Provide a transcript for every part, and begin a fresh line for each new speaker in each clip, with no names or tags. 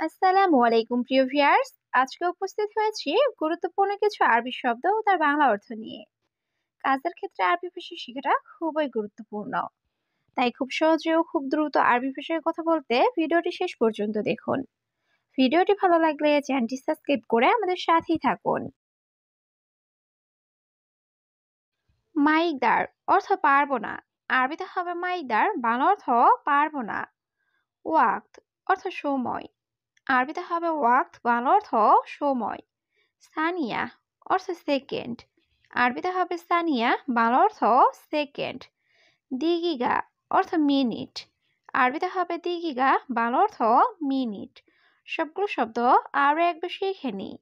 আসসালামু আলাইকুম প্রিয় ভিউয়ার্স। আজকে উপস্থিত হয়েছি গুরুত্বপূর্ণ কিছু আরবি শব্দ ও তার বাংলা অর্থ নিয়ে। কাজের ক্ষেত্রে আরবি ভাষা শেখাটা খুবই গুরুত্বপূর্ণ। তাই খুব সহজে ও খুব দ্রুত আরবি ভাষায় কথা বলতে ভিডিওটি শেষ পর্যন্ত দেখুন। ভিডিওটি ভালো লাগলে চ্যানেলটি সাবস্ক্রাইব করে আমাদের সাথেই থাকুন। মাইকদার অর্থ পারবো না। আরবিতে হবে মাইকদার, বাংলা অর্থ পারবো না। ওয়াক্ত অর্থ সময়। আরবিতে হবে ওয়াক্ত, বাংলা অর্থ সময়। সানিয়া অর্থ সেকেন্ড। আরবিতে হবে সানিয়া, বাংলা অর্থ সেকেন্ড। দিগিগা অর্থ মিনিট। আরবিতে হবে দিগিগা, বাংলা অর্থ মিনিট। সবগুলো শব্দ আরো একবার শিখে নিই।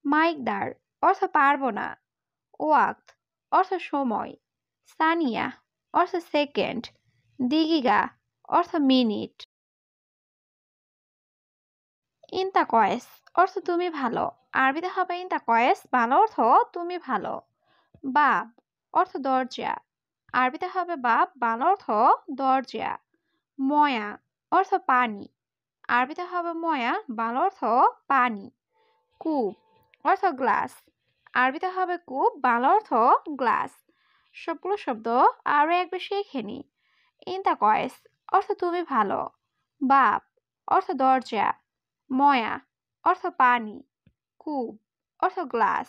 মাইকদার অর্থ পারবো না। ওয়াক্ত অর্থ সময়। সানিয়া অর্থ সেকেন্ড। দিগিগা অর্থ মিনিট। ইনতা কয়েস অর্থ তুমি ভালো। আরবিতে হবে ইনতা কয়েস, বাংলা অর্থ তুমি ভালো। বাব অর্থ দরজা। আরবিতে হবে বাব, বাংলা অর্থ দরজা। ময়া অর্থ পানি। আরবিতে হবে ময়া, বাংলা অর্থ পানি। কূপ অর্থ গ্লাস। আরবিতে হবে কূপ, বাংলা অর্থ গ্লাস। সবগুলো শব্দ আরো একবার শিখে নি। ইনতা কয়েস অর্থ তুমি ভালো। বাব অর্থ দরজা। ময়া অর্থ পানি। কূপ অর্থ গ্লাস।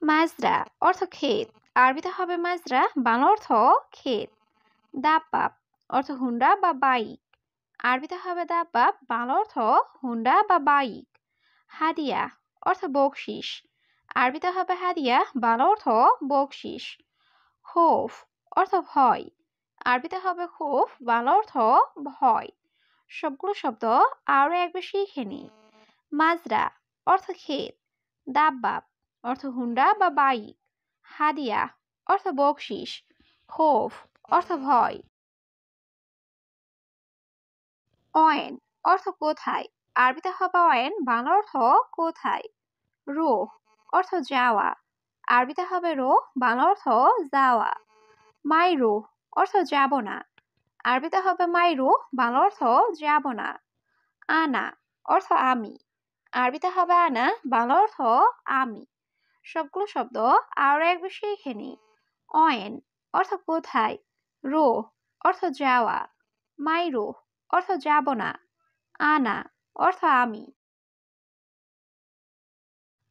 মাজরা অর্থ ক্ষেত। আরবিতে হবে মাজরা, বাংলা অর্থ ক্ষেত। দাপাপ অর্থ হুন্ডা বা বাইক। আরবিতে হবে দাপাপ, বাংলা অর্থ হুন্ডা বা বাইক। হাদিয়া অর্থ বকশিস। আরবিতে হবে হাদিয়া, বাংলা অর্থ বকশিস। খৌফ অর্থ ভয়। আরবিতে হবে খৌফ, বাংলা অর্থ ভয়। সবগুলো শব্দ আরো একবার শিখে নি। মাজরা অর্থ ক্ষেত। দাব্বাব অর্থ হুন্ডা বা বাইক। হাদিয়া অর্থ বকশিস। খৌফ অর্থ ভয়। অয়েন অর্থ কোথায়। আরবিতে হবে অয়েন, বাংলা অর্থ কোথায়। রোহ অর্থ যাওয়া। আরবিতে হবে রোহ, বাংলা অর্থ যাওয়া। মাইরুহ অর্থ যাব না। আরবিতে হবে মাইরুহ, বাংলা অর্থ যাব না। আনা অর্থ আমি। আরবিতে হবে আনা, বাংলা অর্থ আমি। সবগুলো শব্দ আরো একবার শিখে নি। অয়েন অর্থ কোথায়। রোহ অর্থ যাওয়া। মাইরুহ অর্থ যাব না। আনা অর্থ আমি।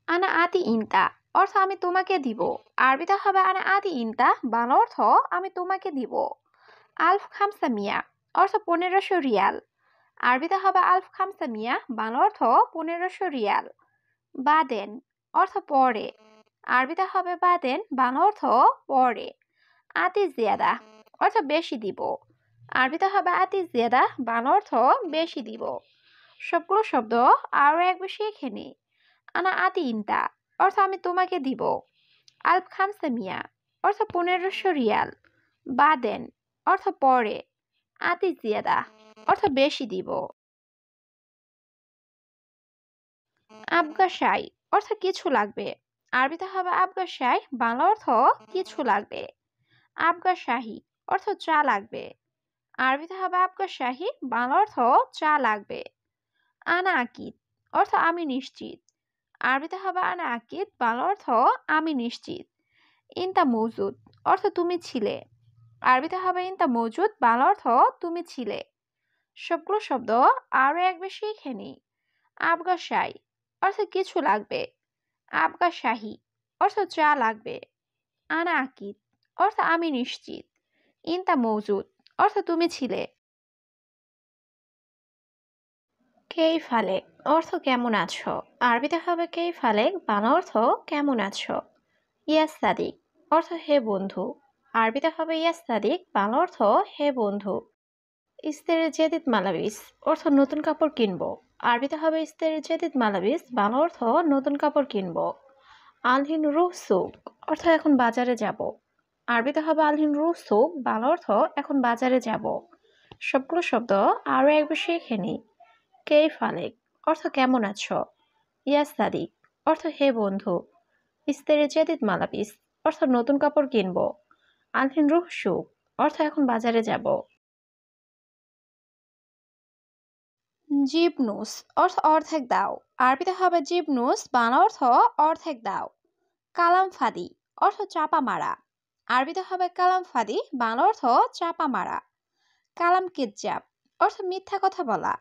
আনা আতি ইনতা অর্থ আমি তোমাকে দিব। আরবিতে হবে আনা আতি ইনতা, বাংলা অর্থ আমি তোমাকে দিব। আলফ খামসা মিয়া অর্থ 1500 রিয়াল। আরবিতে হবে আলফ খামসা মিয়া, বাংলা অর্থ 1500 রিয়াল। বাদেন অর্থ পরে। আরবিতে হবে বাদেন, বাংলা অর্থ পরে। আতি জিয়াদা অর্থ বেশি দিব। আরবিতে হবে আতি জিয়াদা, বাংলা অর্থ বেশি দিব। সবগুলো শব্দ আরো একবার শিখে নি। আনা আতি ইনতা অর্থ আমি তোমাকে দিব। আলফ খামসা মিয়া অর্থ 1500 রিয়াল। বাদেন অর্থ পরে। আতি জিয়াদা অর্থ বেশি দিব। আবগাশাই অর্থ কিছু লাগবে। আরবিতে হবে আবগাশাই, বাংলা অর্থ কিছু লাগবে। আবগাশাহী অর্থ চা লাগবে। আরবিতে হবে আবগাশাহী, বাংলা অর্থ চা লাগবে। আনা আকিদ অর্থ আমি নিশ্চিত। আরবিতে হবে আনা আকিদ, বাংলা অর্থ আমি নিশ্চিত। ইনতা মৌজুদ অর্থ তুমি ছিলে। আরবিতে হবে ইনতা মৌজুদ, বাংলা অর্থ তুমি ছিলে। সবগুলো শব্দ আরো একবার শিখে নি। আবগাশাই অর্থ কিছু লাগবে। আবগাশাহী অর্থ চা লাগবে। আনা আকিদ অর্থ আমি নিশ্চিত। ইনতা মৌজুদ অর্থ তুমি ছিলে। কেইফালেক অর্থ কেমন আছো। আরবিতে হবে কেইফালেক, বাংলা অর্থ কেমন আছো। ইয়াস সাদিক অর্থ হে বন্ধু। আরবিতে হবে ইয়াস সাদিক, বাংলা অর্থ হে বন্ধু। ইস্তেরে জেদিদ মালাবিস অর্থ নতুন কাপড় কিনবো। আরবিতে হবে ইস্তেরে জেদিদ মালাবিস, বাংলা অর্থ নতুন কাপড় কিনবো। আলহিন রুহ সুক অর্থ এখন বাজারে যাব। আরবিতে হবে আলহিন রুহ সুক, বাংলা অর্থ এখন বাজারে যাব। সবগুলো শব্দ আরো একবার শিখে নি। কেইফালেক অর্থ কেমন আছো। ইয়াস সাদিক অর্থ হে বন্ধু। ইস্তেরে জেদিদ মালাবিস অর্থ নতুন কাপড় কিনবো। আলহিন রুহ সুক অর্থ এখন বাজারে যাব। জিবনুস অর্থ অর্ধেক দাও। আরবিতে হবে জিবনুস, বাংলা অর্থ অর্ধেক দাও। কালাম ফাদি অর্থ চাপা মারা। আরবিতে হবে কালাম ফাদি, বাংলা অর্থ চাপা মারা। কালাম কিজ্জাব অর্থ মিথ্যা কথা বলা।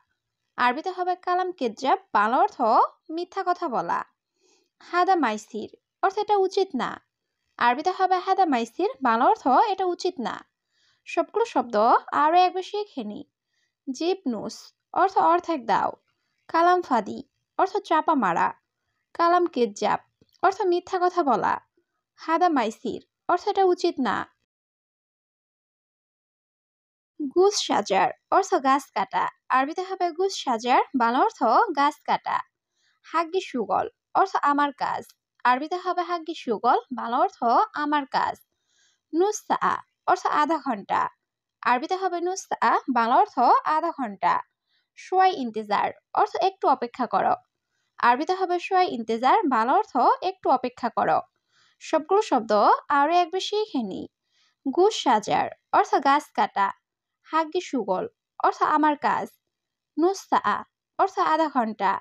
আরবিতে হবে কালাম কিজ্জাব, বাংলা অর্থ মিথ্যা কথা বলা। হাদা মাইসির অর্থ এটা উচিত না। আরবিতে হবে হাদা মাইসির, বাংলা অর্থ এটা উচিত না। সবগুলো শব্দ আরো একবার শিখে নি। জিবনুস অর্থ অর্ধেক দাও। কালাম ফাদি অর্থ চাপা মারা। কালাম কিজ্জাব অর্থ মিথ্যা কথা বলা। হাদা মাইসির অর্থ এটা উচিত না। গুস সাজার অর্থ গাছ কাটা। আরবিতে হবে গুস সাজার, বাংলা অর্থ গাছ কাটা। হাগ্গি সুগল অর্থ আমার কাজ। আরবিতে হবে হাগ্গি সুগল, বাংলা অর্থ আমার কাজ। নুসা অর্থ আধা ঘন্টা। আরবিতে হবে নুসা, বাংলা অর্থ আধা ঘন্টা। সোয়াই ইন্তেজার অর্থ একটু অপেক্ষা করো। আরবিতে হবে সোয়াই ইন্তেজার, বাংলা অর্থ একটু অপেক্ষা করো। সবগুলো শব্দ আরো একবার শিখে নি। গুস সাজার অর্থ গাছ কাটা। হাগ্গি সুগল অর্থ আমার কাজ। নুসা অর্থ আধা ঘন্টা।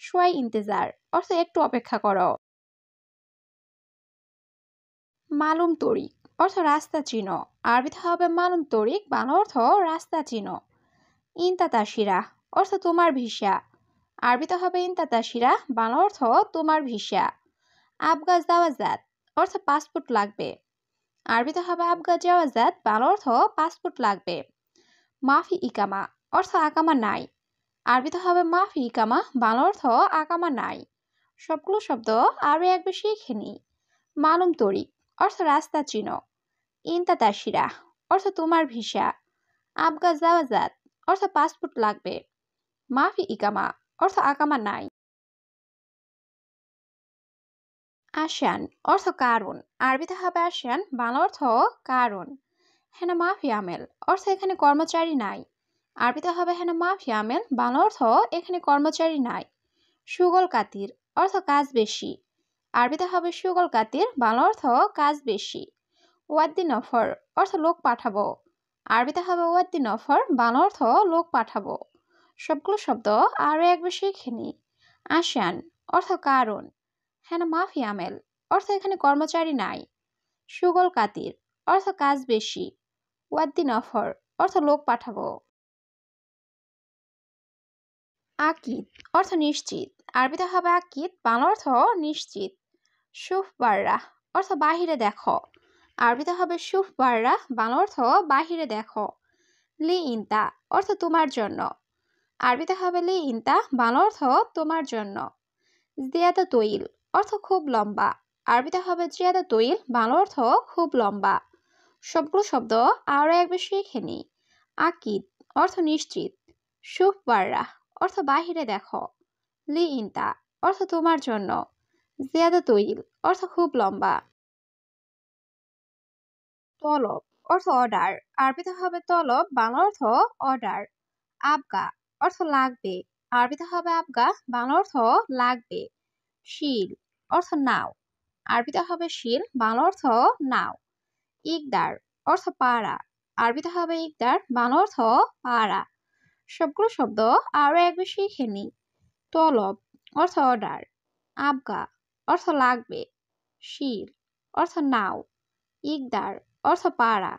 সোয়াই ইন্তেজার অর্থ একটু অপেক্ষা করো। মালুম তরিক অর্থ রাস্তা চিনো। আরবিতে হবে মালুম তরিক, বাংলা অর্থ রাস্তা চিনো। ইনতা তাসিরা অর্থ তোমার ভিসা। আরবিতে হবে ইনতা তাসিরা, বাংলা অর্থ তোমার ভিসা। আবগা জাওয়াজাত অর্থ পাসপোর্ট লাগবে। আরবিতে হবে আবগা জাওয়াজাত, বাংলা অর্থ পাসপোর্ট লাগবে। মাফি ইকামা অর্থ আকামা নাই। আরবিতে হবে মাফি ইকামা, বাংলা অর্থ আকামা নাই। সবগুলো শব্দ আরো একবার শিখে নি। মালুম তরিক অর্থ রাস্তা চিনো। ইনতা তাসিরা অর্থ তোমার ভিসা। আবগা জাওয়াজাত অর্থ পাসপোর্ট লাগবে। মাফি ইকামা অর্থ আকামা নাই। আশান অর্থ কারণ। আরবিতে হবে আশান, বাংলা অর্থ কারণ। হেনা মাফি আমেল অর্থ এখানে কর্মচারী নাই। আরবিতে হবে হেনা মাফি আমেল, বাংলা অর্থ এখানে কর্মচারী নাই। সুগল কাতির অর্থ কাজ বেশি। আরবিতে হবে সুগল কাতির, বাংলা অর্থ কাজ বেশি। ওয়াদ্দি নফর অর্থ লোক পাঠাবো। আরবিতে হবে ওয়াদ্দি নফর, বাংলা অর্থ লোক পাঠাবো। সবগুলো শব্দ আরো একবার শিখে নি। আশান অর্থ কারণ। হেনা মাফি আমেল অর্থ এখানে কর্মচারী নাই। সুগল কাতির অর্থ কাজ বেশি। ওয়াদ্দি নফর অর্থ লোক পাঠাবো। আকিদ অর্থ নিশ্চিত। আরবিতে হবে আকিদ, বাংলা অর্থ নিশ্চিত। শুফ বাররা অর্থ বাহিরে দেখো। আরবিতে হবে শুফ বাররা, বাংলা অর্থ বাহিরে দেখো। লি ইনতা অর্থ তোমার জন্য। আরবিতে হবে লি ইনতা, বাংলা অর্থ তোমার জন্য। জিয়াদা তৈল অর্থ খুব লম্বা। আরবিতে হবে জিয়াদা তৈল, বাংলা অর্থ খুব লম্বা। সবগুলো শব্দ আরো একবার শিখে নি। আকিদ অর্থ নিশ্চিত। শুফ বাররা অর্থ বাহিরে দেখো। লি ইনতা অর্থ তোমার জন্য। জিয়াদা তৈল অর্থ খুব লম্বা। তলব অর্থ অর্ডার। আরবিতে হবে তলব, বাংলা অর্থ অর্ডার। আবগা অর্থ লাগবে। আরবিতে হবে আবগা, বাংলা অর্থ লাগবে। শিল অর্থ নাও। আরবিতে হবে শিল, বাংলা অর্থ নাও। ইকদার অর্থ পাড়া। আরবিতে হবে ইকদার, বাংলা অর্থ পাড়া। সবগুলো শব্দ আরো একবার শিখে নি। তলব অর্থ অর্ডার। আবগা অর্থ লাগবে। শিল অর্থ নাও। ইকদার অর্থ পাড়া।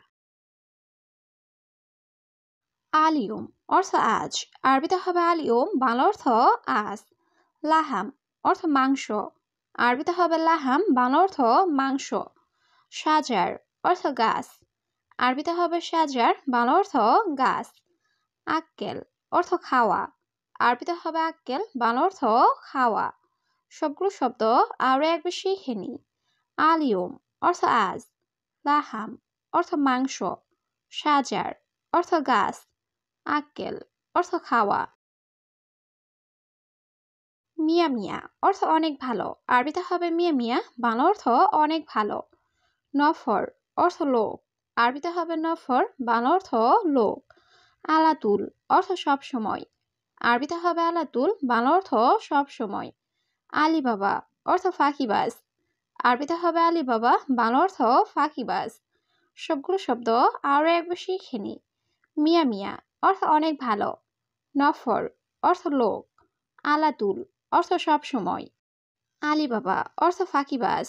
আলিয়ম অর্থ আজ। আরবিতে হবে আলিয়ম, বাংলা অর্থ আজ। লাহাম অর্থ মাংস। আরবিতে হবে লাহাম, বাংলা অর্থ মাংস। সাজার অর্থ গাছ। আরবিতে হবে সাজার, বাংলা অর্থ গাছ। আক্কেল অর্থ খাওয়া। আরবিতে হবে আক্কেল, বাংলা অর্থ খাওয়া। সবগুলো শব্দ আরো একবার শিখে নি। আলিয়ম অর্থ আজ। লাহাম অর্থ মাংস। সাজার অর্থ গাছ। আক্কেল অর্থ খাওয়া। মিয়া মিয়া অর্থ অনেক ভালো। আরবিতে হবে মিয়া মিয়া, বাংলা অর্থ অনেক ভালো। নফর অর্থ লোক। আরবিতে হবে নফর, বাংলা অর্থ লোক। আলাতুল অর্থ সব সময়। আরবিতে হবে আলাতুল, বাংলা অর্থ সব সময়। আলিবাবা অর্থ ফাঁকিবাজ। আরবিতে হবে আলিবাবা, বাংলা অর্থ ফাঁকিবাজ। সবগুলো শব্দ আরো একবার শিখে নি। মিয়া মিয়া অর্থ অনেক ভালো। নফর অর্থ লোক। আলাতুল অর্থ সব সময়। আলিবাবা অর্থ ফাঁকিবাজ।